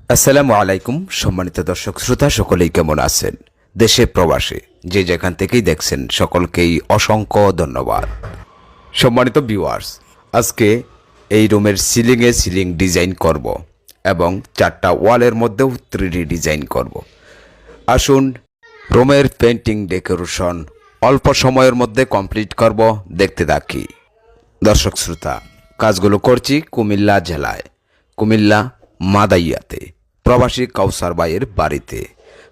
আসসালামু আলাইকুম সম্মানিত দর্শক শ্রোতা সকলেই কেমন আছেন দেশে প্রবাসে যে যেখান থেকেই দেখছেন সকলকেই অসংখ্য ধন্যবাদ। সম্মানিত ভিউয়ার্স, আজকে এই রুমের সিলিং ডিজাইন করব এবং চারটা ওয়ালের মধ্যেও 3D ডিজাইন করব। আসুন রুমের পেন্টিং ডেকোরেশন অল্প সময়ের মধ্যে কমপ্লিট করব, দেখতে থাকি। দর্শক শ্রোতা, কাজগুলো করছি কুমিল্লা জেলায়, কুমিল্লা মাদাইয়াতে প্রবাসী কাউসার ভাইয়ের বাড়িতে।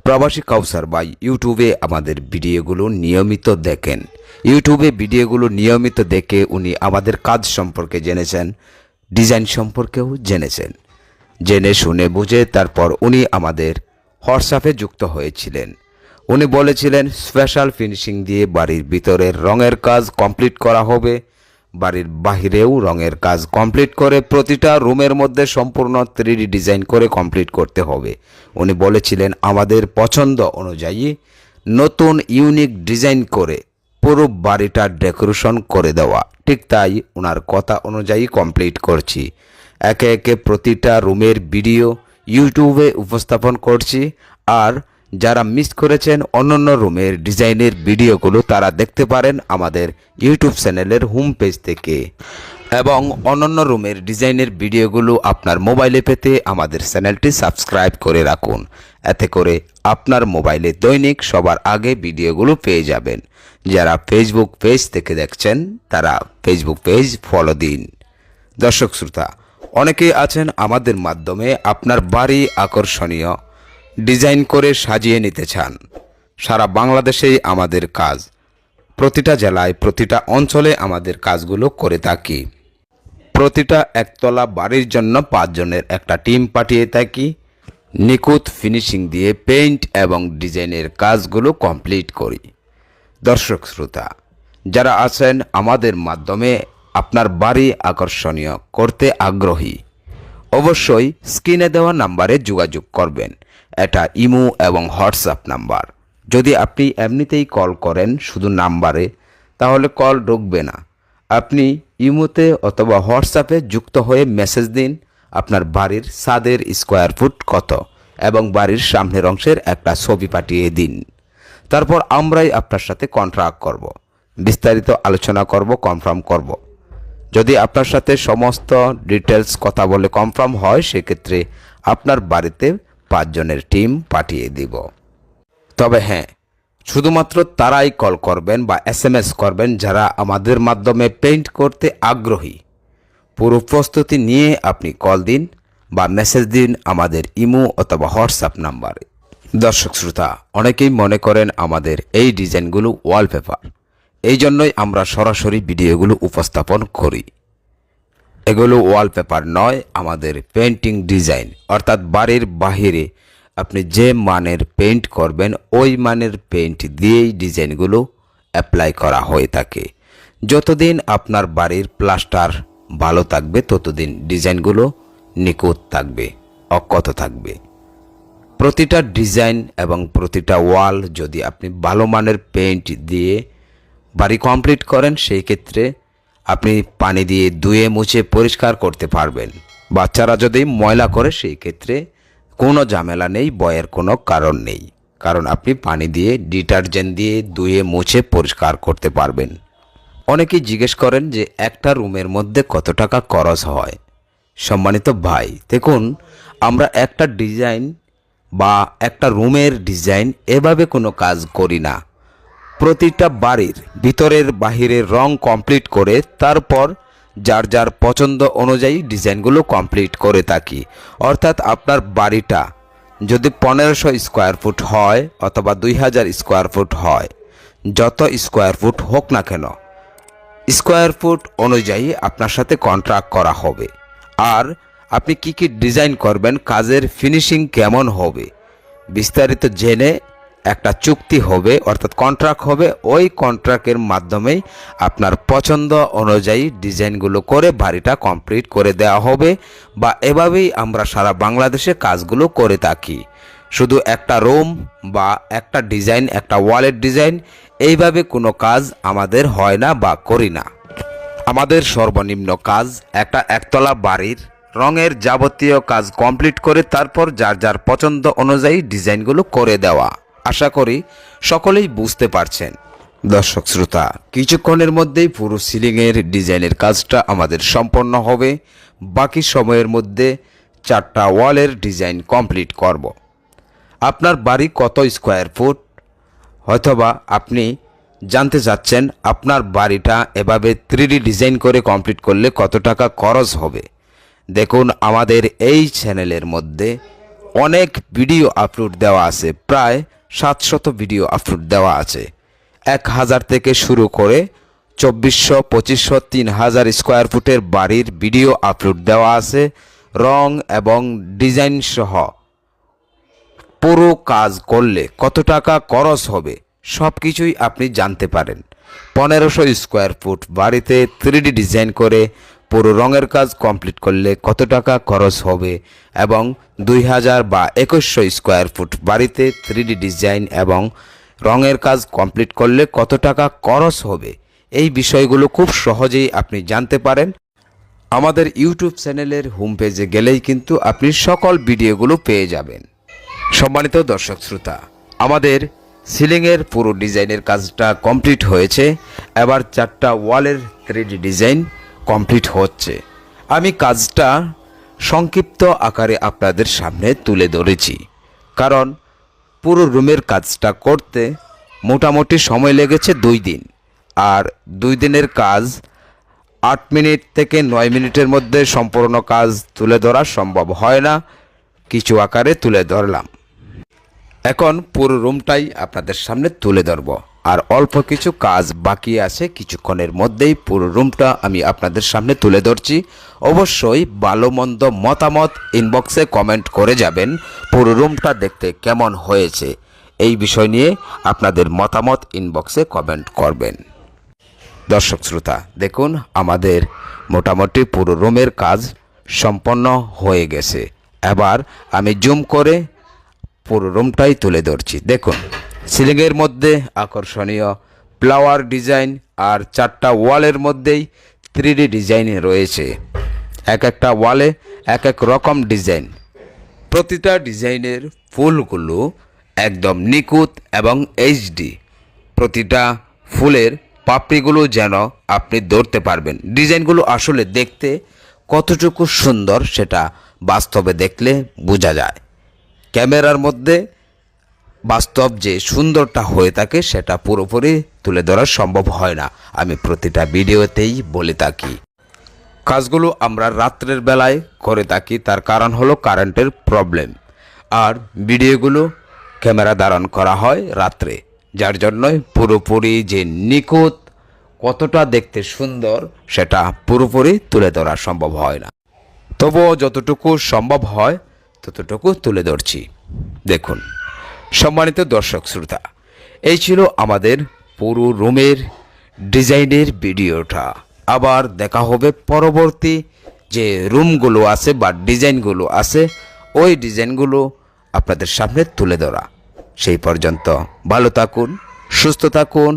প্রবাসী কাউসার ভাই ইউটিউবে আমাদের ভিডিওগুলো নিয়মিত দেখেন। ইউটিউবে ভিডিওগুলো নিয়মিত দেখে উনি আমাদের কাজ সম্পর্কে জেনেছেন, ডিজাইন সম্পর্কেও জেনেছেন। জেনে শুনে বুঝে তারপর উনি আমাদের হোয়াটসঅ্যাপে যুক্ত হয়েছিলেন। উনি বলেছিলেন স্পেশাল ফিনিশিং দিয়ে বাড়ির ভিতরের রঙের কাজ কমপ্লিট করা হবে, বাড়ির বাহিরেও রঙের কাজ কমপ্লিট করে প্রতিটা রুমের মধ্যে সম্পূর্ণ 3D ডিজাইন করে কমপ্লিট করতে হবে। উনি বলেছিলেন আমাদের পছন্দ অনুযায়ী নতুন ইউনিক ডিজাইন করে পুরো বাড়িটা ডেকোরেশন করে দেওয়া। ঠিক তাই ওনার কথা অনুযায়ী কমপ্লিট করছি। একে একে প্রতিটা রুমের ভিডিও ইউটিউবে উপস্থাপন করছি। আর যারা মিস করেছেন অন্যান্য রুমের ডিজাইনের ভিডিওগুলো তারা দেখতে পারেন আমাদের ইউটিউব চ্যানেলের হোম পেজ থেকে। এবং অন্যান্য রুমের ডিজাইনের ভিডিওগুলো আপনার মোবাইলে পেতে আমাদের চ্যানেলটি সাবস্ক্রাইব করে রাখুন। এতে করে আপনার মোবাইলে দৈনিক সবার আগে ভিডিওগুলো পেয়ে যাবেন। যারা ফেসবুক পেজ থেকে দেখছেন তারা ফেসবুক পেজ ফলো দিন। দর্শক শ্রোতা, অনেকেই আছেন আমাদের মাধ্যমে আপনার বাড়ি আকর্ষণীয় ডিজাইন করে সাজিয়ে নিতে চান। সারা বাংলাদেশেই আমাদের কাজ, প্রতিটা জেলায় প্রতিটা অঞ্চলে আমাদের কাজগুলো করে থাকি। প্রতিটা একতলা বাড়ির জন্য 5 জনের একটা টিম পাঠিয়ে থাকি। নিখুঁত ফিনিশিং দিয়ে পেইন্ট এবং ডিজাইনের কাজগুলো কমপ্লিট করি। দর্শক শ্রোতা, যারা আছেন আমাদের মাধ্যমে আপনার বাড়ি আকর্ষণীয় করতে আগ্রহী, অবশ্যই স্ক্রিনে দেওয়া নাম্বারে যোগাযোগ করবেন। এটা ইমো এবং হোয়াটসঅ্যাপ নাম্বার। যদি আপনি এমনিতেই কল করেন শুধু নাম্বারে, তাহলে কল ঢুকবে না। আপনি ইমোতে অথবা হোয়াটসঅ্যাপে যুক্ত হয়ে মেসেজ দিন আপনার বাড়ির ছাদের স্কোয়ার ফুট কত এবং বাড়ির সামনের অংশের একটা ছবি পাঠিয়ে দিন। তারপর আমরাই আপনার সাথে কন্ট্রাক্ট করব, বিস্তারিত আলোচনা করব, কনফার্ম করব। যদি আপনার সাথে সমস্ত ডিটেলস কথা বলে কনফার্ম হয়, সেক্ষেত্রে আপনার বাড়িতে 5 জনের টিম পাঠিয়ে দিব। তবে হ্যাঁ, শুধুমাত্র তারাই কল করবেন বা SMS করবেন যারা আমাদের মাধ্যমে পেইন্ট করতে আগ্রহী। পুরো প্রস্তুতি নিয়ে আপনি কল দিন বা মেসেজ দিন আমাদের ইমো অথবা হোয়াটসঅ্যাপ নাম্বারে। দর্শক শ্রোতা, অনেকেই মনে করেন আমাদের এই ডিজাইনগুলো ওয়ালপেপার, এই জন্যই আমরা সরাসরি ভিডিওগুলো উপস্থাপন করি। এগুলো ওয়ালপেপার নয়, আমাদের পেন্টিং ডিজাইন, অর্থাৎ বাড়ির বাহিরে আপনি যে মানের পেইন্ট করবেন ওই মানের পেইন্ট দিয়েই ডিজাইনগুলো অ্যাপ্লাই করা হয়ে থাকে। যতদিন আপনার বাড়ির প্লাস্টার ভালো থাকবে ততদিন ডিজাইনগুলো নিখুঁত থাকবে, অক্ষত থাকবে। প্রতিটা ডিজাইন এবং প্রতিটা ওয়াল যদি আপনি ভালো মানের পেইন্ট দিয়ে বাড়ি কমপ্লিট করেন, সেই ক্ষেত্রে আপনি পানি দিয়ে ধুয়ে মুছে পরিষ্কার করতে পারবেন। বাচ্চারা যদি ময়লা করে সেই ক্ষেত্রে কোনো ঝামেলা নেই, ভয়ের কোনো কারণ নেই, কারণ আপনি পানি দিয়ে ডিটারজেন্ট দিয়ে ধুয়ে মুছে পরিষ্কার করতে পারবেন। অনেকেই জিজ্ঞেস করেন যে একটা রুমের মধ্যে কত টাকা খরচ হয়। সম্মানিত ভাই, দেখুন, আমরা একটা ডিজাইন বা একটা রুমের ডিজাইন এভাবে কোনো কাজ করি না। প্রতিটা বাড়ির ভিতরের বাহিরের রং কমপ্লিট করে তারপর যার যার পছন্দ অনুযায়ী ডিজাইনগুলো কমপ্লিট করে থাকি। অর্থাৎ আপনার বাড়িটা যদি 1500 স্কোয়ার ফুট হয় অথবা 2000 স্কোয়ার ফুট হয়, যত স্কোয়ার ফুট হোক না কেন, স্কোয়ার ফুট অনুযায়ী আপনার সাথে কন্ট্রাক্ট করা হবে। আর আপনি কি কি ডিজাইন করবেন, কাজের ফিনিশিং কেমন হবে, বিস্তারিত জেনে একটা চুক্তি হবে, অর্থাৎ কন্ট্রাক্ট হবে। ওই কন্ট্রাক্টের মাধ্যমেই আপনার পছন্দ অনুযায়ী ডিজাইনগুলো করে বাড়িটা কমপ্লিট করে দেওয়া হবে। বা এভাবেই আমরা সারা বাংলাদেশে কাজগুলো করে থাকি। শুধু একটা রুম বা একটা ডিজাইন, একটা ওয়ালের ডিজাইন, এইভাবে কোনো কাজ আমাদের হয় না বা করি না। আমাদের সর্বনিম্ন কাজ একটা একতলা বাড়ির রঙের যাবতীয় কাজ কমপ্লিট করে তারপর যার যার পছন্দ অনুযায়ী ডিজাইনগুলো করে দেওয়া। আশা করি সকলেই বুঝতে পারছেন। দর্শক শ্রোতা, কিছুক্ষণের মধ্যেই পুরো সিলিংয়ের ডিজাইনের কাজটা আমাদের সম্পন্ন হবে। বাকি সময়ের মধ্যে 4টা ওয়ালের ডিজাইন কমপ্লিট করব। আপনার বাড়ি কত স্কোয়ার ফুট, হয়তোবা আপনি জানতে চাচ্ছেন আপনার বাড়িটা এভাবে 3D ডিজাইন করে কমপ্লিট করলে কত টাকা খরচ হবে। দেখুন, আমাদের এই চ্যানেলের মধ্যে অনেক ভিডিও আপলোড দেওয়া আছে, প্রায় 700 ভিডিও আপলোড দেওয়া আছে। 1000 থেকে শুরু করে 2400, 2500, 3000 স্কোয়ার ফুটের বাড়ির ভিডিও আপলোড দেওয়া আছে। রং এবং ডিজাইন সহ পুরো কাজ করলে কত টাকা খরচ হবে সব কিছুই আপনি জানতে পারেন। 1500 স্কোয়ার ফুট বাড়িতে 3D ডিজাইন করে পুরো রঙের কাজ কমপ্লিট করলে কত টাকা খরচ হবে এবং 2000 বা 2100 স্কোয়ার ফুট বাড়িতে 3D ডিজাইন এবং রঙের কাজ কমপ্লিট করলে কত টাকা খরচ হবে, এই বিষয়গুলো খুব সহজেই আপনি জানতে পারেন। আমাদের ইউটিউব চ্যানেলের হোম পেজে গেলেই কিন্তু আপনি সকল ভিডিওগুলো পেয়ে যাবেন। সম্মানিত দর্শক শ্রোতা, আমাদের সিলিংয়ের পুরো ডিজাইনের কাজটা কমপ্লিট হয়েছে। এবার 4টা ওয়ালের 3D ডিজাইন কমপ্লিট হচ্ছে। আমি কাজটা সংক্ষিপ্ত আকারে আপনাদের সামনে তুলে ধরেছি, কারণ পুরো রুমের কাজটা করতে মোটামুটি সময় লেগেছে 2 দিন। আর 2 দিনের কাজ 8 মিনিট থেকে 9 মিনিটের মধ্যে সম্পূর্ণ কাজ তুলে ধরা সম্ভব হয় না, কিছু আকারে তুলে ধরলাম। এখন পুরো রুমটাই আপনাদের সামনে তুলে ধরব, আর অল্প কিছু কাজ বাকি আছে। কিছুক্ষণের মধ্যেই পুরো রুমটা আমি আপনাদের সামনে তুলে ধরছি। অবশ্যই ভালো মন্দ মতামত ইনবক্সে কমেন্ট করে যাবেন পুরো রুমটা দেখতে কেমন হয়েছে, এই বিষয় নিয়ে আপনাদের মতামত ইনবক্সে কমেন্ট করবেন। দর্শক শ্রোতা, দেখুন আমাদের মোটামুটি পুরো রুমের কাজ সম্পন্ন হয়ে গেছে। এবার আমি জুম করে পুরো রুমটাই তুলে ধরছি। দেখুন, সিলিংয়ের মধ্যে আকর্ষণীয় ফ্লাওয়ার ডিজাইন আর 4টা ওয়ালের মধ্যেই 3D ডিজাইন রয়েছে। এক একটা ওয়ালে এক এক রকম ডিজাইন। প্রতিটা ডিজাইনের ফুলগুলো একদম নিখুঁত এবং এইচডি। প্রতিটা ফুলের পাপড়িগুলো যেন আপনি ধরতে পারবেন। ডিজাইনগুলো আসলে দেখতে কতটুকু সুন্দর সেটা বাস্তবে দেখলে বোঝা যায়। ক্যামেরার মধ্যে বাস্তব যে সুন্দরটা হয়ে থাকে সেটা পুরোপুরি তুলে ধরা সম্ভব হয় না, আমি প্রতিটা ভিডিওতেই বলে থাকি। কাজগুলো আমরা রাত্রের বেলায় করে থাকি, তার কারণ হলো কারেন্টের প্রবলেম। আর ভিডিওগুলো ক্যামেরা ধারণ করা হয় রাত্রে, যার জন্যই পুরোপুরি যে নিখুঁত কতটা দেখতে সুন্দর সেটা পুরোপুরি তুলে ধরা সম্ভব হয় না। তবুও যতটুকু সম্ভব হয় ততটুকু তুলে ধরছি। দেখুন সম্মানিত দর্শক শ্রোতা, এই ছিল আমাদের পুরো রুমের ডিজাইনের ভিডিওটা। আবার দেখা হবে পরবর্তী যে রুমগুলো আছে বা ডিজাইনগুলো আছে, ওই ডিজাইনগুলো আপনাদের সামনে তুলে ধরা। সেই পর্যন্ত ভালো থাকুন, সুস্থ থাকুন।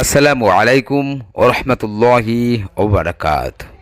আসসালামু আলাইকুম ওয়া রাহমাতুল্লাহি ওয়া বারাকাতুহু।